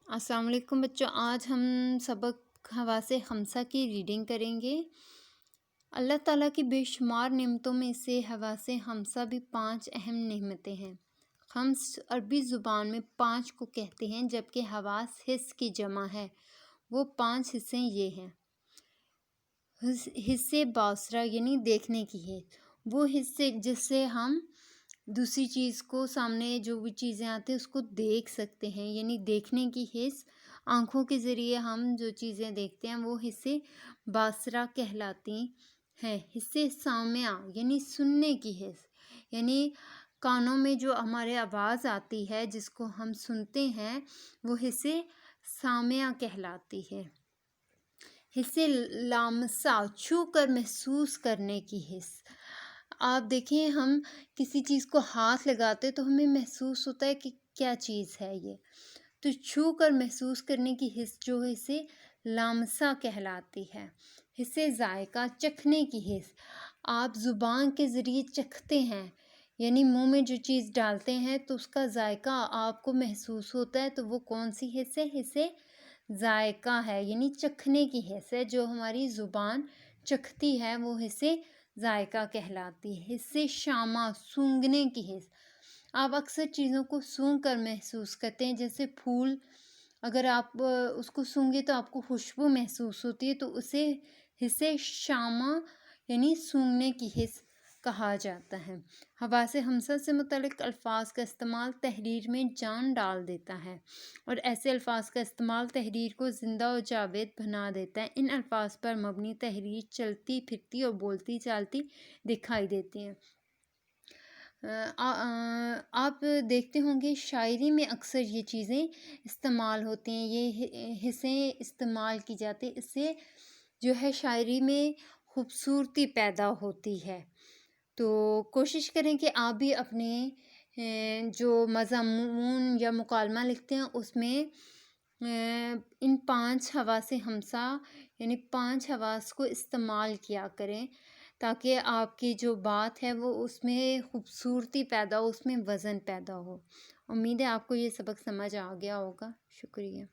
السلام علیکم بچوں، آج ہم سبق حواس خمسہ کی ریڈنگ کریں گے۔ اللہ تعالیٰ کی بے شمار نعمتوں میں سے حواس خمسہ بھی 5 اہم نعمتیں ہیں۔ خمس عربی زبان میں 5 کو کہتے ہیں، جبکہ حواس حس کی جمع ہے۔ وہ 5 حصے یہ ہیں: حصے باصرہ یعنی دیکھنے کی ہے، وہ حصے جس سے ہم دوسری چیز کو، سامنے جو بھی چیزیں آتی ہیں اس کو دیکھ سکتے ہیں، یعنی دیکھنے کی حس۔ آنکھوں کے ذریعے ہم جو چیزیں دیکھتے ہیں وہ حصے باصرہ کہلاتی ہیں۔ حصے سامعہ یعنی سننے کی حس، یعنی کانوں میں جو ہمارے آواز آتی ہے جس کو ہم سنتے ہیں وہ حصے سامعہ کہلاتی ہے۔ حصے لامسہ چھو کر محسوس کرنے کی حس۔ آپ دیکھیں، ہم کسی چیز کو ہاتھ لگاتے تو ہمیں محسوس ہوتا ہے کہ کیا چیز ہے یہ، تو چھو کر محسوس کرنے کی حس جو ہے اسے لامسہ کہلاتی ہے۔ حصے ذائقہ چکھنے کی حس۔ آپ زبان کے ذریعے چکھتے ہیں، یعنی منہ میں جو چیز ڈالتے ہیں تو اس کا ذائقہ آپ کو محسوس ہوتا ہے، تو وہ کون سی حس ہے؟ حصے ذائقہ ہے، یعنی چکھنے کی حس ہے، جو ہماری زبان چکھتی ہے وہ حصے ذائقہ کہلاتی ہے۔ حصے شامہ سونگھنے کی حس۔ آپ اکثر چیزوں کو سونگھ کر محسوس کرتے ہیں، جیسے پھول، اگر آپ اس کو سونگھیں تو آپ کو خوشبو محسوس ہوتی ہے، تو اسے حصے شامہ یعنی سونگھنے کی حس کہا جاتا ہے۔ حواس خمسہ سے متعلق الفاظ کا استعمال تحریر میں جان ڈال دیتا ہے، اور ایسے الفاظ کا استعمال تحریر کو زندہ و جاوید بنا دیتا ہے۔ ان الفاظ پر مبنی تحریر چلتی پھرتی اور بولتی چالتی دکھائی دیتی ہے۔ آپ دیکھتے ہوں گے شاعری میں اکثر یہ چیزیں استعمال ہوتی ہیں، یہ حصیں استعمال کی جاتی ہیں، اس سے جو ہے شاعری میں خوبصورتی پیدا ہوتی ہے۔ تو کوشش کریں کہ آپ بھی اپنے جو مضمون یا مکالمہ لکھتے ہیں اس میں ان 5 حواس خمسہ یعنی 5 حواس کو استعمال کیا کریں، تاکہ آپ کی جو بات ہے وہ اس میں خوبصورتی پیدا ہو، اس میں وزن پیدا ہو۔ امید ہے آپ کو یہ سبق سمجھ آ گیا ہوگا۔ شکریہ۔